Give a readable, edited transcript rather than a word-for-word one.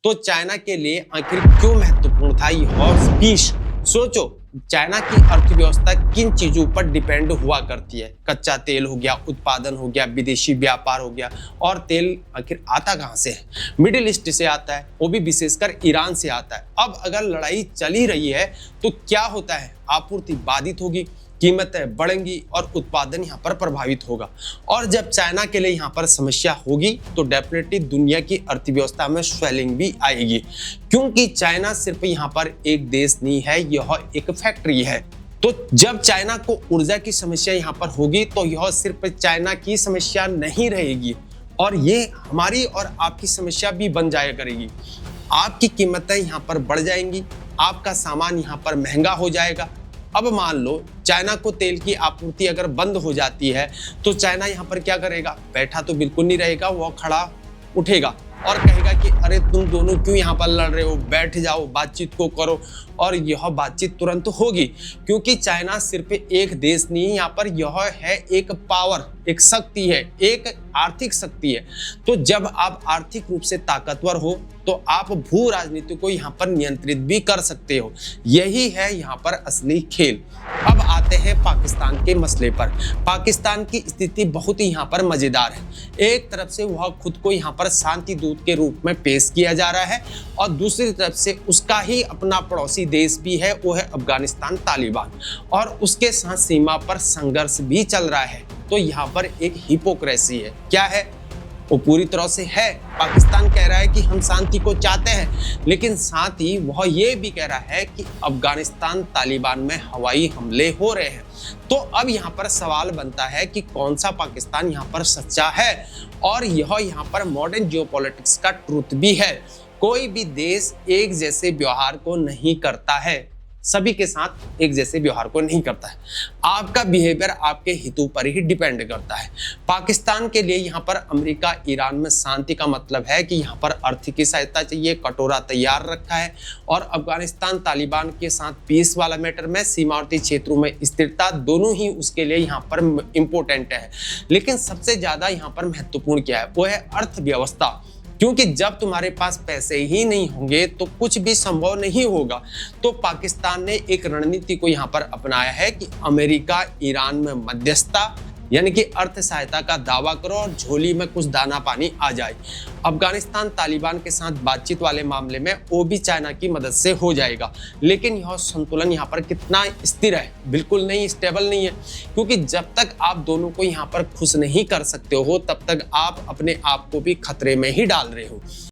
तो चाइना के लिए आखिर क्यों महत्वपूर्ण था यह स्पीच? सोचो, चाइना की अर्थव्यवस्था किन चीजों पर डिपेंड हुआ करती है? कच्चा तेल हो गया, उत्पादन हो गया, विदेशी व्यापार हो गया। और तेल आखिर आता कहां से है? मिडिल ईस्ट से आता है, वो भी विशेषकर ईरान से आता है। अब अगर लड़ाई चल ही रही है तो क्या होता है? आपूर्ति बाधित होगी, कीमतें बढ़ेंगी और उत्पादन यहाँ पर प्रभावित होगा। और जब चाइना के लिए यहाँ पर समस्या होगी तो डेफिनेटली दुनिया की अर्थव्यवस्था में स्वेलिंग भी आएगी, क्योंकि चाइना सिर्फ यहाँ पर एक देश नहीं है, यह एक फैक्ट्री है। तो जब चाइना को ऊर्जा की समस्या यहाँ पर होगी तो यह सिर्फ चाइना की समस्या नहीं रहेगी, और ये हमारी और आपकी समस्या भी बन जाया करेगी। आपकी कीमतें यहाँ पर बढ़ जाएंगी, आपका सामान यहाँ पर महंगा हो जाएगा। अब मान लो चाइना को तेल की आपूर्ति अगर बंद हो जाती है तो चाइना यहाँ पर क्या करेगा? बैठा तो बिल्कुल नहीं रहेगा, वो खड़ा उठेगा और कहेगा कि अरे तुम दोनों क्यों यहाँ पर लड़ रहे हो, बैठ जाओ, बातचीत को करो। और यह बातचीत तुरंत होगी, क्योंकि चाइना सिर्फ एक देश नहीं, यहाँ पर यह है एक पावर, एक शक्ति है, एक आर्थिक शक्ति है। तो जब आप आर्थिक रूप से ताकतवर हो तो आप भू राजनीति को यहाँ पर नियंत्रित भी कर सकते हो। यही है यहाँ पर असली खेल। अब आते हैं पाकिस्तान के मसले पर। पाकिस्तान की स्थिति बहुत ही यहाँ पर मजेदार है। एक तरफ से वह खुद को यहाँ पर शांति दूत के रूप में पेश किया जा रहा है, और दूसरी तरफ से उसका ही अपना पड़ोसी देश भी है, वो है अफगानिस्तान तालिबान, और उसके साथ सीमा पर संघर्ष भी चल रहा है। तो यहाँ पर एक हिपोक्रेसी है। क्या है? वो पूरी तरह से है। पाकिस्तान कह रहा है कि हम शांति को चाहते हैं, लेकिन साथ ही वह ये भी कह रहा है कि अफगानिस्तान तालिबान में हवाई हमले हो रहे हैं। तो अब यहाँ पर सवाल बनता है कि कौन सा पाकिस्तान यहाँ पर सच्चा है? और यह यहाँ पर मॉडर्न जियोपॉलिटिक्स का ट्रूथ भी है। कोई भी देश एक जैसे व्यवहार को नहीं करता है, सभी के साथ एक जैसे व्यवहार को नहीं करता है। आपका बिहेवियर आपके हितों पर ही डिपेंड करता है। पाकिस्तान के लिए यहाँ पर अमेरिका ईरान में शांति का मतलब है कि यहाँ पर आर्थिक सहायता चाहिए, कटोरा तैयार रखा है। और अफगानिस्तान तालिबान के साथ पीस वाला मैटर में सीमावर्ती क्षेत्रों में स्थिरता, दोनों ही उसके लिए यहाँ पर इम्पोर्टेंट है। लेकिन सबसे ज्यादा यहाँ पर महत्वपूर्ण क्या है? वो है अर्थव्यवस्था, क्योंकि जब तुम्हारे पास पैसे ही नहीं होंगे तो कुछ भी संभव नहीं होगा। तो पाकिस्तान ने एक रणनीति को यहाँ पर अपनाया है कि अमेरिका ईरान में मध्यस्थता यानी कि अर्थ सहायता का दावा करो और झोली में कुछ दाना पानी आ जाए। अफगानिस्तान तालिबान के साथ बातचीत वाले मामले में वो भी चाइना की मदद से हो जाएगा। लेकिन यह संतुलन यहाँ पर कितना स्थिर है? बिल्कुल नहीं, स्टेबल नहीं है, क्योंकि जब तक आप दोनों को यहाँ पर खुश नहीं कर सकते हो तब तक आप अपने आप को भी खतरे में ही डाल रहे हो।